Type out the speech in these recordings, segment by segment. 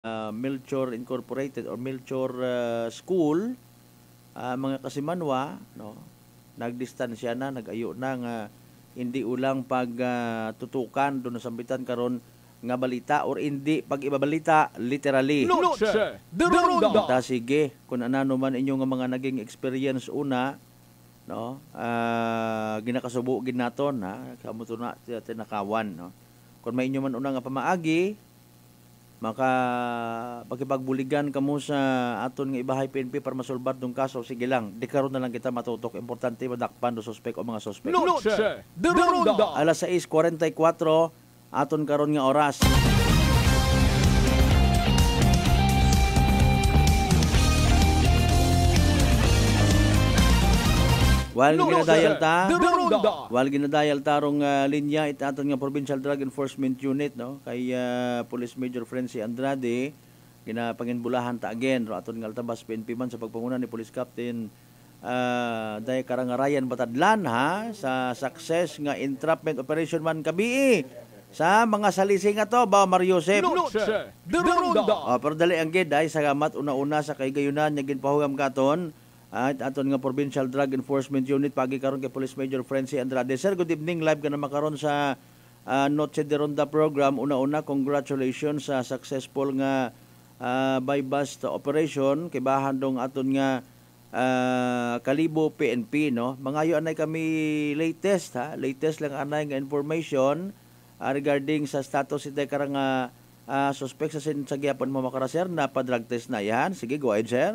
Melchor Incorporated or Melchor School, mga kasimanwa, no, nagdistansya na, nagayo na nga hindi ulang pag tutukan doon sa sambitan karon nga balita or hindi pag ibabalita literally. Noche de Ronda. Ta sige kung ano man inyo nga mga naging experience una, no, ginakasubo gid naton ha kamo to na tinakawan, no. Kung may inyo man una nga pamaagi maka pagkipagbuligan kamo sa aton nga ibahay PNP para masolbar dong kaso, sige lang di karon na lang kita matutok, importante madakpan do suspek o mga suspek. Noche de Ronda. Alas 6:44 aton karon nga oras. While ginadayal tarong linya ita aton nga Provincial Drug Enforcement Unit, no, kay Police Major Frenzy Andrade ginapanginbulahan ta again ro aton nga Altabas PNP man sa pagpanguna ni Police Captain Day Karangarayan Batadlan ha sa success nga entrapment operation man kabii sa mga salising ato ba Mario Joseph. Noche de Ronda. Pero dali ang gid ay salamat una-una sa kaygayunan nga ginpahugam katon at aton nga Provincial Drug Enforcement Unit pagi karon kay Police Major Frenzy Andrade. Sir, good evening, live ka na makaron sa Noche de Ronda program. Una-una, congratulations sa successful nga by bust operation kay bahan dong aton nga Kalibo PNP, no. Mangayo anay kami latest lang anay nga information regarding sa status ite karang suspect sa gyapon mo makara sir na pa drug test na yan. Sige, go ahead sir.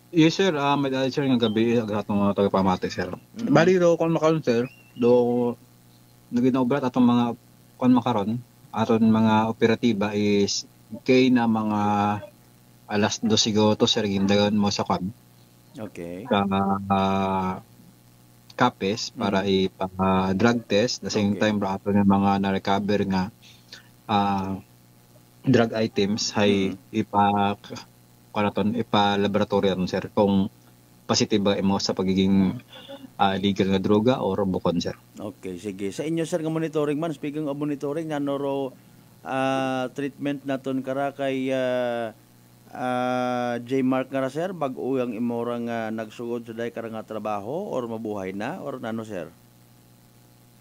Yes sir, may dali sir nga gabi atong mga tagapamati sir. Bali do kon makaron sir, do naginobrat atong mga kon makaron, aton mga operatiba is kay na mga alas 2 siguro to sir gindagan mo sa kwan. Okay. Kapes para ipa-drug test, the same time ra aton nga mga na-recover nga drug items hay ipa-laboratory aton sir kung positive ba imo sa pagiging illegal nga droga or bukod sir. Okay, sige. Sa inyo sir nga monitoring man, speaking of monitoring, nanoro treatment naton kara kay J. Mark nga sir, bag-o ang imorang nagsugod sa day karang trabaho or mabuhay na or nano sir?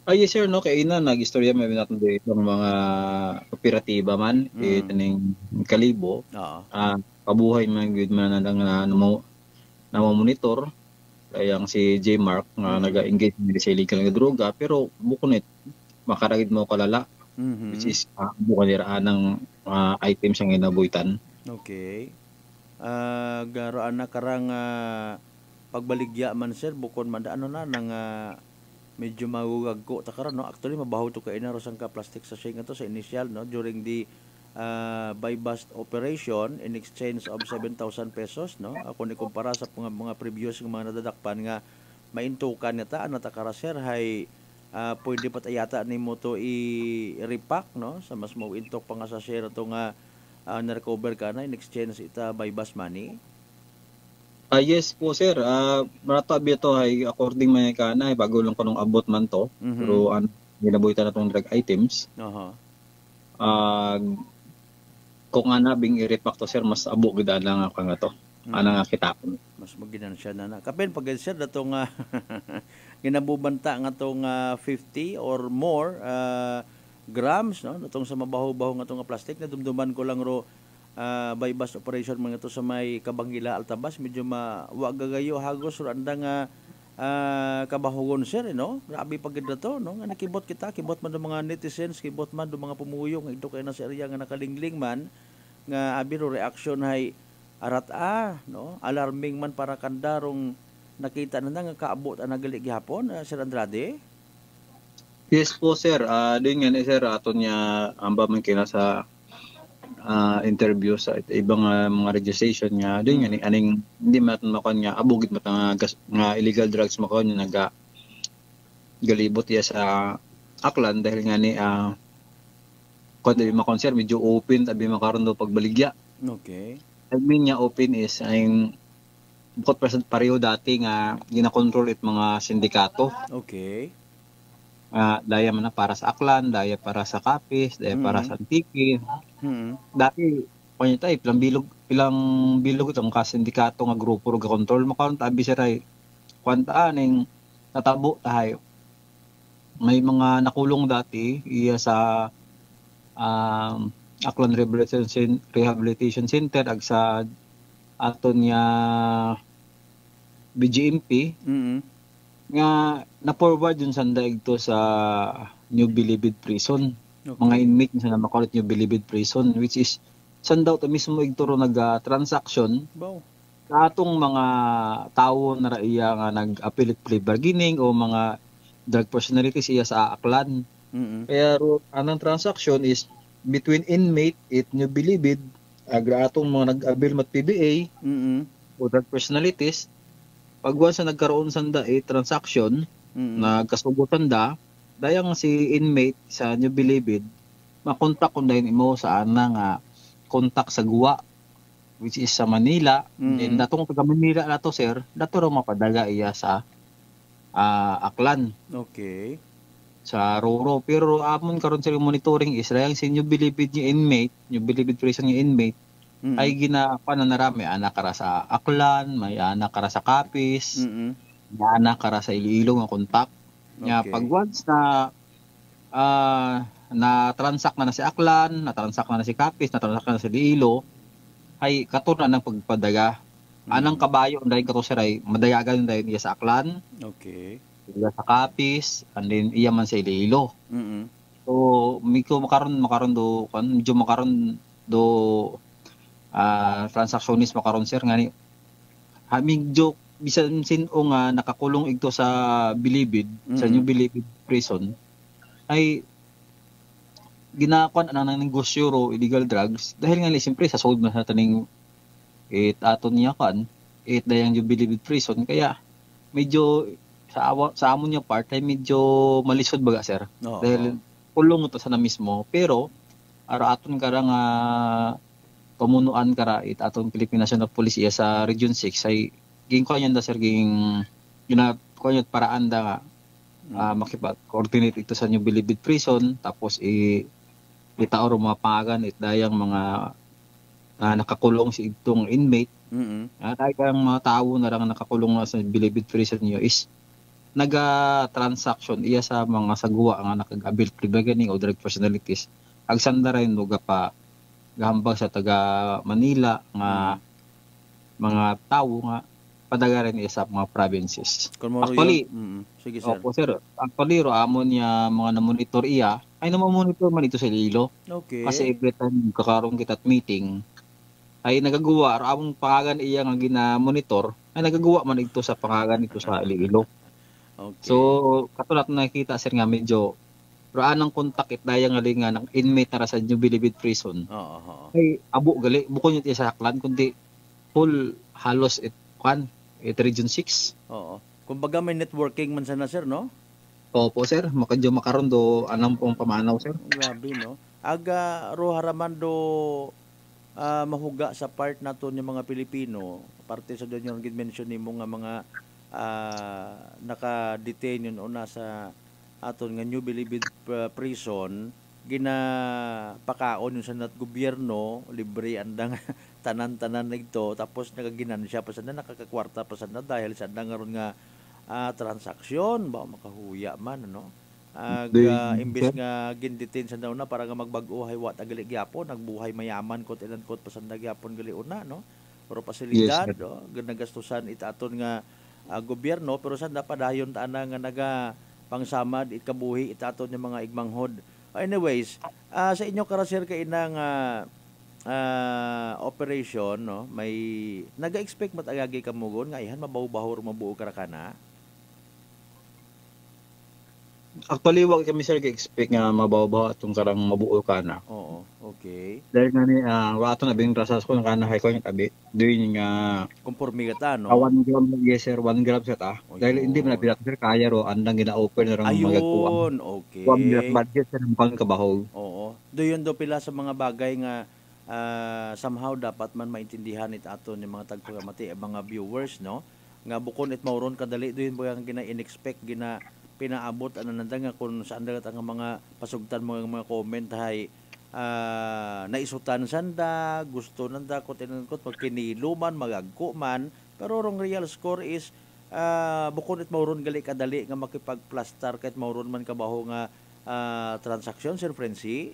Yes sir, no, kay ina nag-istorya may natin dito ng mga operatiba man itaning Kalibo. Pabuhay man gud man na monitor kayang si J. Mark nga naga-engage sa illegal nga droga pero bukod nit makaragid mo kalala which is bukod nira ng items ang inabuhitan. Okay. Garo ana karang pagbaligya man sir bukod man ano na nang medyo magugagko ta karon, no. Actually mabaho to kay inaro sang ka plastic sachet nga to sa initial, no, during the buy bust operation in exchange of 7,000 pesos, no. Ako ni kumpara sa mga previous nga mga nadadakpan nga maintukan nata ano ta kara sir hay pwede pa yata nimo to i-repack, no, sa mas mo intok pa nga sa share to nga na-recover ka na in exchange ita buy bust money. Yes po sir, maratabi ito ay according may kana bago lang ko nung abot man to pero ginabuhitan na itong drug items. Kung bing i-repack to sir mas abo gid lang ako nga to. Ana nga kita mas maginan siya na kapin pag sir datong ginabubanta nga tong 50 or more grams, no, datong sa mabaho-baho nga tong plastic na dumduman ko lang ro by bus operation mga to sa may Kabangila Altabas medyo wa gagayo hagos ro anda nga kabahugon sir, no. Grabe pagid to, no, nga nakibot kita kibot man do mga netizens, kibot man do mga pumuyo nga ito kay na sa area nga nakalingling man nga abi ro reaction hay arat no, alarming man para kandarong nakita na nga kaabot ang nagali gihapon Sir Andrade. Yes po sir, doon nga sir aton niya amba man kina sa interview sa ibang mga registration niya doon nga aning hindi man makon nga abugit mat nga illegal drugs makon nga galibot ya sa Aklan dahil nga ni kon di makonser medyo open tabi makaron do pagbaligya. Okay. I mean niya open is ang bukod pareho dati nga gina-control it mga sindikato. Okay. Daya man na para sa Aklan, daya para sa Kapis, daya para sa Antique. Dati kanya tayo, ilang bilog itong kasindikato nga grupo ro control makaron tabi sir ay kwanta aning natabo tayo. May mga nakulong dati iya sa Aklan Rehabilitation Center ag sa aton niya BGMP nga na-forward yun sanda ito sa New Bilibid Prison. Okay. Mga inmate na makulit New Bilibid Prison which is sanda ito mismo igturo nag-transaction Wow. sa atong mga tao na raiya nga nag-appellate plea bargaining o mga drug personalities iya sa Aklan. Kaya anong transaction is between inmate at New Bilibid agra atong mga nag-avail mat PBA o drug personalities pagwan sa nagkaroon sanda transaction nagkasugutan dayang si inmate sa New Bilibid makontak kun dayon imo sa ana nga kontak sa guwa which is sa Manila. And datong taga Manila nato sir dato raw mapadaga iya sa Aklan. Okay. Sa Roro. Pero amon karon sa monitoring is dayang si New Bilibid yung inmate, New Bilibid prison yung inmate ay ginapananarami anak kara sa Aklan, may anak kara sa Capiz, may anak kara sa Iloilo nga kontak. Nya pag once na na-transact na si Aklan, na-transact na si Capiz, na-transact na si Iloilo, ay katuna ng pagpadaga. Anang kabayo dahil kato sir ay madayagan dahil iya sa Aklan. Okay. Iya sa Capiz, and then iya man sa Iloilo. So, medyo makaron do medyo makaron do transactionist makaron sir ngani. Medyo bisan sino nga nakakulong igto sa Bilibid, sa New Bilibid prison ay ginakuan ang negosyo ro illegal drugs dahil nga siyempre sa sold na sa taning aton niya kan dayang New Bilibid prison kaya medyo sa amon niya part ay medyo malisod baga sir. Dahil kulong to sa na mismo pero ara aton kara nga pamunuan kara aton Philippine National Police iya sa Region 6 ay ging ko da sir ging ginakuan paraan da makipag-coordinate ito sa New Bilibid prison tapos itaor mga pangagan dayang mga nakakulong si itong inmate. Dahil mga tao na lang nakakulong sa Bilibid prison niyo is naga-transaction iya sa mga sagwa nga nakag-avail plea bargaining o drug personalities. Agsanda rin luga pa gahambag sa taga Manila nga mga tao nga padaga rin iya sa mga provinces. Actually, sige sir. Opo sir, actually ro amon niya mga na-monitor iya ay na-monitor man ito sa Iloilo. Okay. Kasi every time kakaroon kita at meeting ay nagagawa among pangagan iya nga gina-monitor ay nagagawa man ito sa pangagan ito sa Iloilo. Okay. So katulad nakita sir nga medyo raan ang kontak dayang nga ng inmate tara sa New Bilibid prison. Ay abo gali bukod yun sa Aklan kundi full halos Region 6. Kumbaga may networking man sana sir no? Opo sir, makadyo makaron do anang pong pamanaw sir. Grabe no. Aga ro haraman do mahuga sa part nato ni mga Pilipino, parte sa doon yung mention nimo nga mga naka-detain yun una sa aton nga New Bilibid prison, ginapakaon yun sa gobyerno, libre andang tanan-tanan nagto, tapos nagaginan siya pa sana nakakakwarta pa sana dahil sa nga ron nga transaksyon ba makahuya man no. Imbis nga gindetain sa na para nga magbag-o hay wat agali gyapon nagbuhay mayaman kot ilan kot pasanda gyapon gali una no. Pero pasilidad ginagastusan itaton nga gobyerno pero sanda pa dayon ta nga naga pangsamad ikabuhi itaton yung mga igmanghod. Anyways, sa inyo karasir kay inang operation no may naga-expect matagagi kamugon nga ihan mabaw-baho mabuo karakana. Actually wag kami sir expect nga mabaw-baho atong karang mabuo kana. Oo, okay. Dahil nga ni wato na bing rasas ko kana hay ko yung tabi. Doon nga conforme ka no. 1 gram yes sir, 1 gram sa ta. Dahil hindi man nabirat sir kaya ro andang gina-open na ron magagkuha. Ayun, okay. 1 gram budget sa pang kabahog. Oo. Doon do pila sa mga bagay nga somehow dapat man maintindihan it ato ni mga tagpagamati mga viewers no nga bukod it mauron kadali doon ba ang gina-inexpect pinaabot ano nanda nga kung saan dagat ang mga pasugtan mo mga comment hay naisutan sanda, gusto nanda ko tinangkot magkiniluman, magagko man, pero rong real score is bukod it mauron gali kadali nga makipagplastar kahit mauron man kabaho nga transaction, Sir Frenzy.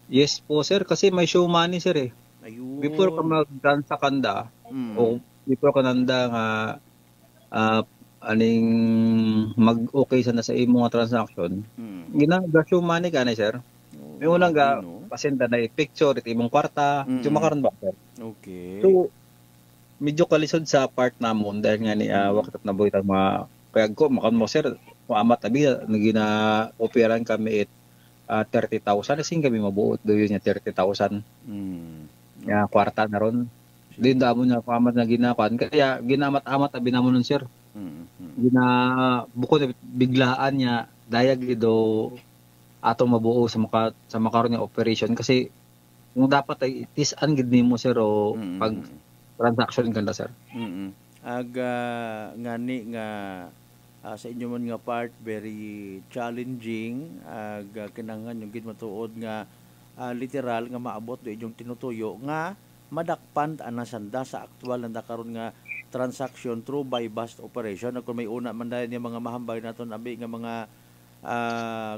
Yes po sir, kasi may show money sir eh. Ayun. Before ka mag-transa kanda, o before ka nanda nga aning mag-okay sana sa imo nga transaction, gina-show money ka na sir. May unang ga pasenda na picture it imong kwarta, makaron ba sir? Okay. So medyo kalisod sa part namon dahil nga ni wakit na boy tag mga kaya ko makan mo sir, maamat abi nagina operan kami 30,000 kasi kami mabuot do yun niya 30,000. Ya kwarta na ron. Din damo niya paamat na ginakuan kaya ginamat-amat abi namon nun sir. Gina bukod biglaan niya dayag do atong mabuo sa makaron nga operation kasi kung dapat ay tisan gid nimo sir o pag transaction ganda sir. Ngani nga sa inyo man nga part very challenging kinahanglan yung gid matuod nga literal nga maabot do inyong tinutuyo nga madakpan ana sanda sa aktual na karon nga transaction through buy bust operation. Kung may una man dahil yung mga mahambay naton abi nga mga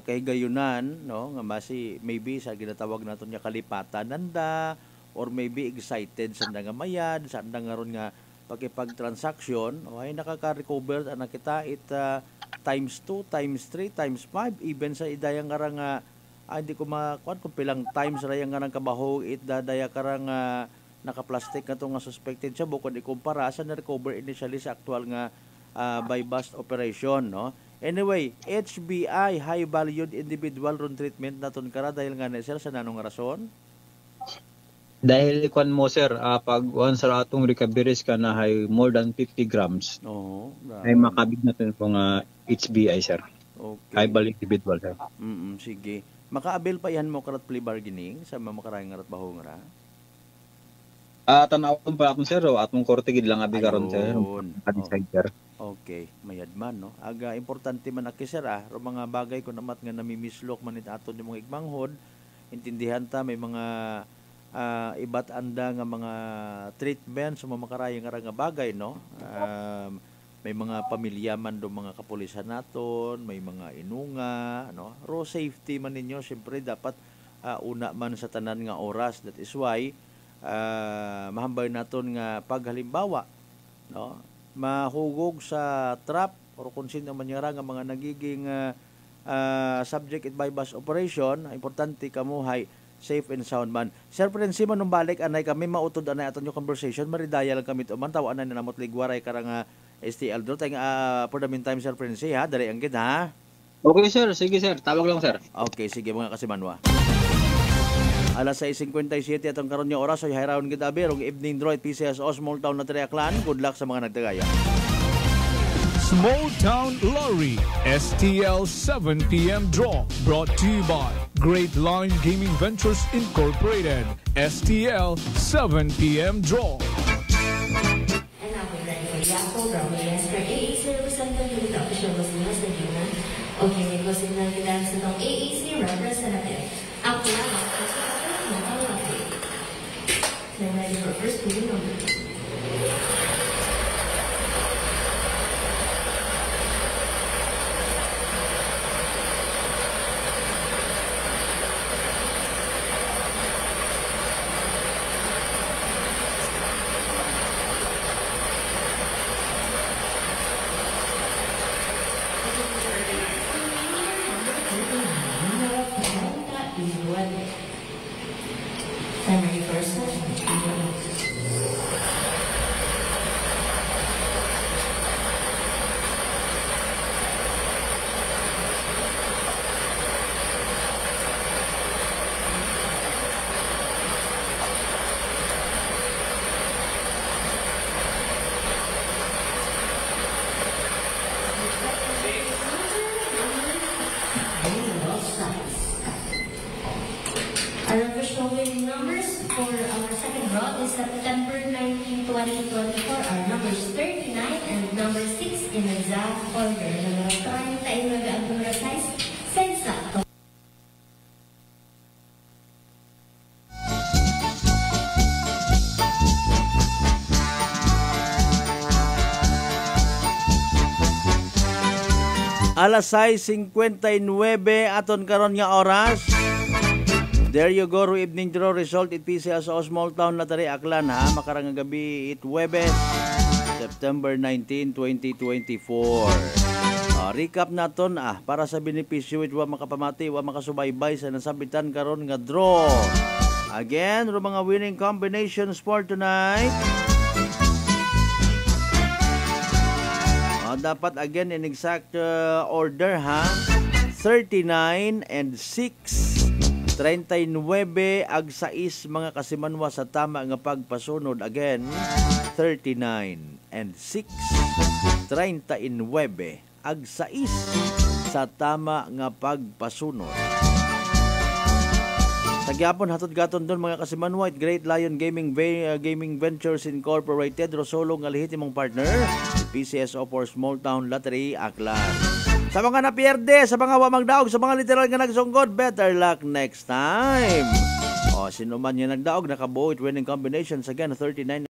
kahigayunan no nga basi maybe sa ginatawag naton nga kalipatan nanda or maybe excited sanda nga mayad sanda nga ron nga pagkipag-transaction ay nakaka-recover ana kita times 2, times 3, times 5 even sa idayang karang hindi ko makuan kung pilang times rayang karang kabaho daya karang naka-plastic na to nga suspected siya bukod ikumpara sa na-recover initially sa actual nga buy bust operation no. Anyway, HBI, high valued individual ron treatment naton kara dahil nga na sir sa nanong rason? Dahil ikon mo sir, pag once sa atong recoveries ka na hay more than 50 grams, ay makabig natin po nga HBI sir. Okay. High value individual sir. Sige. Maka-avail pa yan mo karat plea bargaining sa makarayang ngarat bahong ra? Tanawon pa akong sir, atong korte gid lang abi karon sir. Sir. Okay, mayadman no. Aga importante man aki sir ro mga bagay ko namat nga namimislok man it aton yung mga igmanghod. Intindihan ta may mga iba't anda nga mga treatment sa mga makarayang nga bagay no. May mga pamilya man do mga kapulisan naton, may mga inunga no. Ro safety man ninyo syempre dapat una man sa tanan nga oras. That is why mahambay naton nga paghalimbawa no mahugog sa trap or kung sino man nga mga nagiging subject it by bus operation, importante kamuhay safe and sound man. Sir Prenzy man nung balik anay kami mautod anay aton yung conversation maridaya lang kami to man tawa anay na namot ligwaray karang STL do tayong for the meantime Sir Prenzy ha dali ang gid ha. Okay sir, sige sir, tawag lang sir. Okay, sige mga kasimanwa. Alas 6:57 atong karon nga oras ay hayraon gid abi rong evening draw at PCS Small Town na Triaclan. Good luck sa mga nagtagaya. Small Town Lottery STL 7 p.m. draw brought to you by Great Line Gaming Ventures Incorporated. STL 7 p.m. draw. And now we're ready for the Apple Bravo Lester AAC representative with the official listeners na yun na. Okay, nagwasin na nila sa itong AAC representative. Ako na they're ready for first moving number. I'm ready for a second. Our official winning numbers for our second draw is September 19, 2024. Our numbers 39 and number 6 in exact order. Nagkakaroon tayo nag-advertise sa exact Alas 6:59 aton karon nga oras. There you go, ro evening draw result it PCS o Small Town Lottery Aklan ha, makarang gabi it Huwebes, September 19, 2024. Recap naton para sa benepisyo it wa makapamati, wa makasubaybay sa nasabitan karon nga draw. Again, ro mga winning combinations for tonight. Dapat again in exact order ha. 39 and 6. 39 ag 6 mga kasimanwa sa tama nga pagpasunod. Again, 39 and 6. 39 ag 6 sa tama nga pagpasunod. Sa gyapon hatod gaton doon mga kasimanwa, Great Lion Gaming Ventures Incorporated, Rosolo nga lehitimong partner, PCSO for Small Town Lottery Aklan. Sa mga napierde, sa mga wamagdaog, sa mga literal nga nagsunggod, better luck next time. Sino man yung nagdaog, nakabuo it winning combinations again, 39